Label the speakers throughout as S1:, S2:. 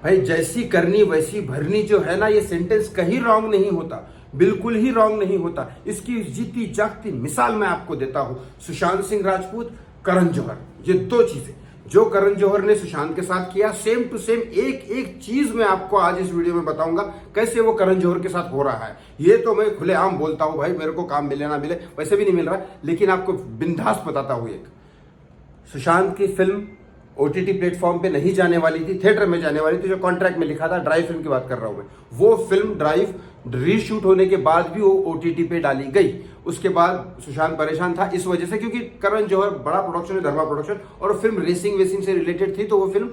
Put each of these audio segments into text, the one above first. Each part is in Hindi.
S1: भाई जैसी करनी वैसी भरनी जो है ना, ये सेंटेंस कहीं रॉन्ग नहीं होता, बिल्कुल ही रॉन्ग नहीं होता। इसकी जीती जागती मिसाल मैं आपको देता हूं, सुशांत सिंह राजपूत, करण जौहर, ये दो चीजें जो करण जौहर ने सुशांत के साथ किया, सेम टू सेम एक एक चीज मैं आपको आज इस वीडियो में बताऊंगा कैसे वो करण जौहर के साथ हो रहा है। ये तो मैं खुलेआम बोलता हूं भाई, मेरे को काम मिले ना मिले, वैसे भी नहीं मिल रहा, लेकिन आपको बिंदास बताता हूं। एक सुशांत की फिल्म ओटीटी प्लेटफॉर्म पे नहीं जाने वाली थी, थिएटर में जाने वाली थी, जो कॉन्ट्रैक्ट में लिखा था, ड्राइव फिल्म की बात कर रहा हूं मैं। वो फिल्म ड्राइव रीशूट होने के बाद भी वो ओटीटी पे डाली गई। उसके बाद सुशांत परेशान था इस वजह से, क्योंकि करण जौहर बड़ा प्रोडक्शन है, धर्मा प्रोडक्शन, और फिल्म रेसिंग वेसिंग से रिलेटेड थी, तो वो फिल्म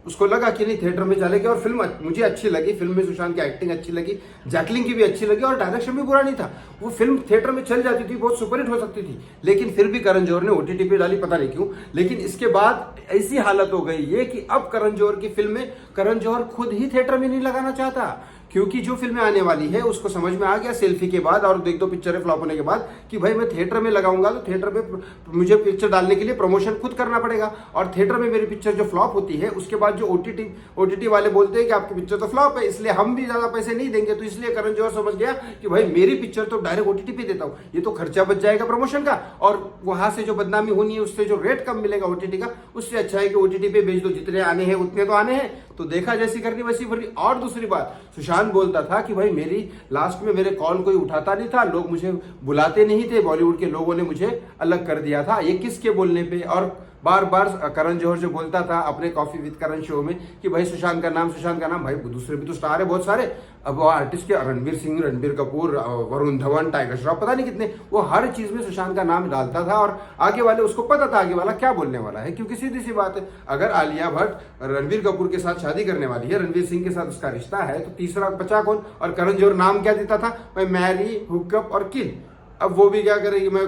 S1: उसको लगा कि नहीं थिएटर में चलेगी। और फिल्म मुझे अच्छी लगी, फिल्म में सुशांत की एक्टिंग अच्छी लगी, जैकलिन की भी अच्छी लगी, और डायरेक्शन भी बुरा नहीं था। वो फिल्म थिएटर में चल जाती थी, बहुत सुपरहिट हो सकती थी, लेकिन फिर भी करण जौहर ने ओटीटी पे डाली, पता नहीं क्यों। लेकिन इसके बाद ऐसी हालत हो गई ये कि अब करण जौहर की फिल्म में करण जौहर खुद ही थिएटर में नहीं लगाना चाहता, क्योंकि जो फिल्में आने वाली है उसको समझ में आ गया सेल्फी के बाद और एक दो पिक्चरें फ्लॉप होने के बाद कि भाई मैं थिएटर में लगाऊंगा तो थिएटर में मुझे पिक्चर डालने के लिए प्रमोशन खुद करना पड़ेगा, और थिएटर में मेरी पिक्चर जो फ्लॉप होती है उसके बाद जो ओटीटी वाले बोलते हैं कि आपकी पिक्चर तो फ्लॉप है, इसलिए हम भी ज्यादा पैसे नहीं देंगे। तो इसलिए करण जौहर समझ गया कि भाई मेरी पिक्चर तो डायरेक्ट ओटीटी पे देता हूं, ये तो खर्चा बच जाएगा प्रमोशन का, और वहां से जो बदनामी होनी है उससे जो रेट कम मिलेगा ओटीटी का, उससे अच्छा है कि ओटीटी पे भेज दो, जितने आने हैं उतने तो आने हैं। तो देखा जैसी करनी वैसी भरनी। और दूसरी बात, सुशांत बोलता था कि भाई मेरी लास्ट में मेरे कॉल कोई उठाता नहीं था, लोग मुझे बुलाते नहीं थे, बॉलीवुड के लोगों ने मुझे अलग कर दिया था। ये किसके बोलने पे? और बार बार करण जौहर जो बोलता था अपने कॉफी विद करण शो में कि भाई सुशांत का नाम, सुशांत का नाम, भाई दूसरे भी तो स्टार है बहुत सारे। अब वो आर्टिस्ट के रणवीर सिंह, रणबीर कपूर, वरुण धवन, टाइगर श्रॉफ, पता नहीं कितने, वो हर चीज में सुशांत का नाम डालता था, और आगे वाले उसको पता था आगे वाला क्या बोलने वाला है। क्योंकि सीधी सी बात है, अगर आलिया भट्ट रणबीर कपूर के साथ शादी करने वाली है, रणवीर सिंह के साथ उसका रिश्ता है, तो तीसरा बचा कौन? और करण जौहर नाम क्या देता था? भाई मैरी, हुकअप और किल। अब वो भी क्या करेगी, मैं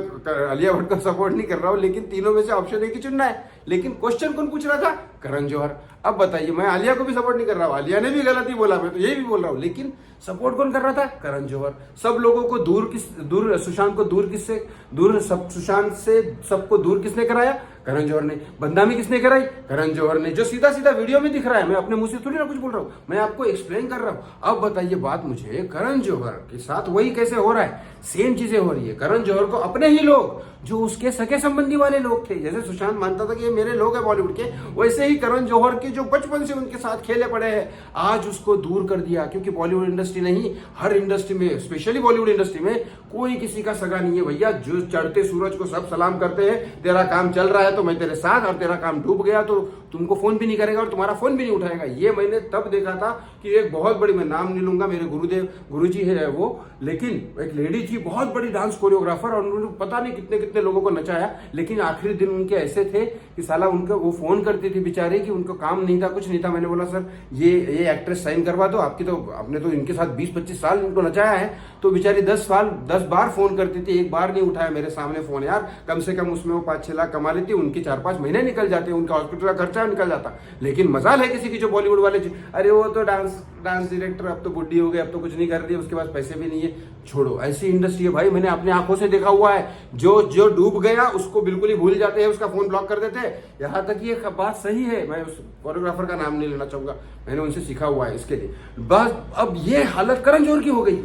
S1: आलिया भट्ट को सपोर्ट नहीं कर रहा हूं, लेकिन तीनों में से ऑप्शन एक ही चुनना है। लेकिन क्वेश्चन कौन पूछ रहा था? करण जौहर। अब बताइए, मैं आलिया को भी सपोर्ट नहीं कर रहा हूं, आलिया ने भी गलत ही बोला, मैं तो यही भी बोल रहा हूं, लेकिन सपोर्ट कौन कर रहा था? करण जौहर। सब लोगों को दूर सुशांत को सुशांत से सबको दूर किसने कराया? करण जौहर ने। बदनामी किसने कराई? करण जौहर ने, जो सीधा सीधा वीडियो में दिख रहा है। मैं अपने मुंह से थोड़ी ना कुछ बोल रहा हूं, मैं आपको एक्सप्लेन कर रहा हूं। अब बताइए बात मुझे, करण जौहर के साथ वही कैसे हो रहा है? सेम चीजें हो रही है। करण जौहर को अपने ही लोग, जो उसके सगे संबंधी वाले लोग थे, जैसे सुशांत मानता था कि ये मेरे लोग हैं बॉलीवुड के, वैसे ही करण जौहर के जो बचपन से उनके साथ खेले पड़े हैं, आज उसको दूर कर दिया। क्योंकि बॉलीवुड इंडस्ट्री नहीं, हर इंडस्ट्री में, स्पेशली बॉलीवुड इंडस्ट्री में कोई किसी का सगा नहीं है भैया। जो चढ़ते सूरज को सब सलाम करते हैं, तेरा काम चल रहा है तो मैं तेरे साथ, और तेरा काम डूब गया तो तुमको फोन भी नहीं करेगा और तुम्हारा फोन भी नहीं उठाएगा। ये मैंने तब देखा था कि एक बहुत बड़ी, मैं नाम नहीं लूंगा, मेरे गुरुजी है वो, लेकिन एक लेडी थी बहुत बड़ी डांस कोरियोग्राफर, और उन्होंने पता नहीं कितने कितने लोगों को नचाया, लेकिन आखिरी दिन उनके ऐसे थे कि साला उनका वो फोन करती थी बेचारे कि उनको काम नहीं था, कुछ नहीं था। मैंने बोला सर ये एक्ट्रेस साइन करवा दो, आपकी तो आपने तो इनके साथ 20-25 साल इनको नचाया है। तो बेचारी 10 बार फोन करती थी, एक बार नहीं उठाया मेरे सामने फोन। यार कम से कम उसमें वो 5-6 लाख कमा लेती, उनके 4-5 महीने निकल जाते, उनका हॉस्पिटल का खर्चा निकल जाता। लेकिन मजाल है किसी की जो बॉलीवुड वाले, अरे वो तो डांस डायरेक्टर, अब तो बुढ़ी हो गई, अब तो कुछ नहीं कर रही है, उसके पास पैसे भी नहीं है। छोड़ो, ऐसी इंडस्ट्री है भाई, मैंने अपने आंखों से देखा हुआ है। जो डूब गया उसको बिल्कुल ही भूल जाते हैं, उसका फोन ब्लॉक कर देते हैं। यहाँ तक ये बात सही है, मैं उस कोरियोग्राफर का नाम नहीं लेना चाहूंगा, मैंने उनसे सीखा हुआ है इसके लिए। बस अब ये हालत करण जौहर की हो गई।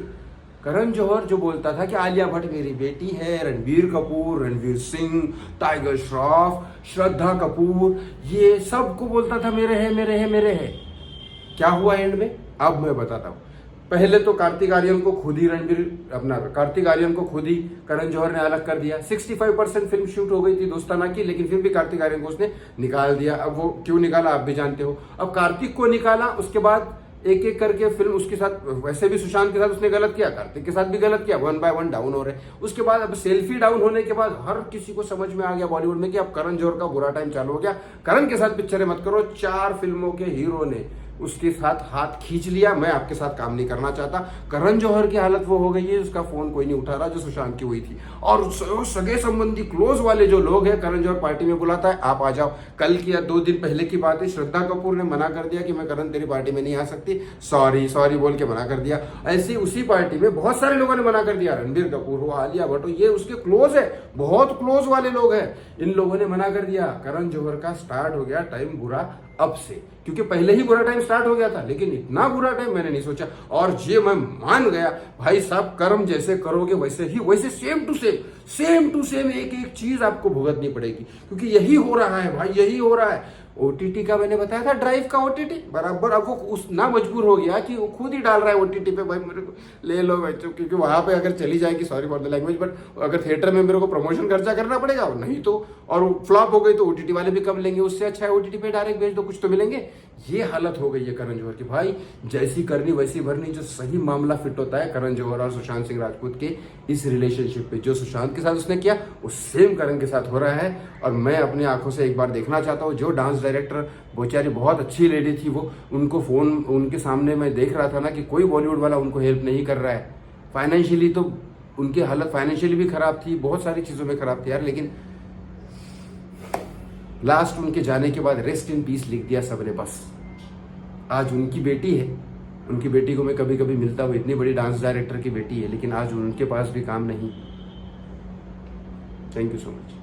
S1: करण जौहर जो बोलता था कि आलिया भट्ट मेरी बेटी है, रणबीर कपूर, रणवीर सिंह, टाइगर श्रॉफ, श्रद्धा कपूर, ये सबको बोलता था मेरे है मेरे है मेरे है। क्या हुआ एंड में? अब मैं बताता हूं। पहले तो कार्तिक आर्यन को खुद ही करण जौहर ने अलग कर दिया। 65% फिल्म शूट हो गई थी दोस्ताना की, लेकिन फिर भी कार्तिक आर्यन को उसने निकाल दिया। अब वो क्यों निकाला आप भी जानते हो। अब कार्तिक को निकाला, उसके बाद एक एक करके फिल्म उसके साथ, वैसे भी सुशांत के साथ उसने गलत किया, कार्तिक के साथ भी गलत किया, 1 by 1 डाउन हो रहे। उसके बाद अब सेल्फी डाउन होने के बाद हर किसी को समझ में आ गया बॉलीवुड में कि अब करण जौहर का बुरा टाइम चालू हो गया। करण के साथ पिक्चरें मत करो। 4 फिल्मों के हीरो ने उसके साथ हाथ खींच लिया, मैं आपके साथ काम नहीं करना चाहता। करण जौहर की हालत वो हो गई है, उसका फोन कोई नहीं उठा रहा जो सुशांत की हुई थी। और सगे संबंधी क्लोज वाले जो लोग हैं, करण जौहर पार्टी में बुलाता है, आप आ जाओ। कल की या 2 दिन पहले की बात है, श्रद्धा कपूर ने मना कर दिया कि मैं करण तेरी पार्टी में नहीं आ सकती, सॉरी बोल के मना कर दिया। ऐसी उसी पार्टी में बहुत सारे लोगों ने मना कर दिया, रणबीर कपूर हो, आलिया भट्ट हो, ये उसके क्लोज है, बहुत क्लोज वाले लोग हैं, इन लोगों ने मना कर दिया। करण जौहर का स्टार्ट हो गया टाइम बुरा अब से, क्योंकि पहले ही बुरा टाइम स्टार्ट हो गया था, लेकिन इतना बुरा टाइम मैंने नहीं सोचा। और ये मैं मान गया भाई साहब, कर्म जैसे करोगे वैसे ही, वैसे सेम टू सेम एक एक चीज आपको भुगतनी पड़ेगी, क्योंकि यही हो रहा है भाई, यही हो रहा है। ओटीटी का मैंने बताया था, ड्राइव का ओटीटी बराबर, अब वो उस ना मजबूर हो गया कि वो खुद ही डाल रहा है ओटीटी पे, भाई मेरे को ले लो बच्चों, क्योंकि वहां पे अगर चली जाएगी, sorry for the language, but अगर थिएटर में मेरे को प्रमोशन खर्चा करना पड़ेगा, नहीं तो, और फ्लॉप हो गई तो ओटीटी वाले भी कम लेंगे, उससे अच्छा है ओटीटी पे डायरेक्ट भेज दो, कुछ तो मिलेंगे। ये हालत हो गई है करण जौहर की भाई, जैसी करनी वैसी भरनी। जो सही मामला फिट होता है करण जौहर और सुशांत सिंह राजपूत के इस रिलेशनशिप पे, जो सुशांत के साथ उसने किया वो सेम करण के साथ हो रहा है। और मैं अपनी आंखों से एक बार देखना चाहता हूँ। जो डांस डायरेक्टर, बेचारी बहुत अच्छी लेडी थी वो, उनको फोन उनके सामने मैं देख रहा था ना कि कोई बॉलीवुड वाला उनको हेल्प नहीं कर रहा है। फाइनेंशियली तो उनकी हालत फाइनेंशियली भी खराब थी, बहुत सारी चीजों में खराब थी यार, लेकिन लास्ट उनके जाने के बाद रेस्ट इन पीस लिख दिया सबने बस। आज उनकी बेटी है, उनकी बेटी को मैं कभी कभी मिलता हूँ, इतनी बड़ी डांस डायरेक्टर की बेटी है, लेकिन आज उनके पास भी काम नहीं। Thank you so much.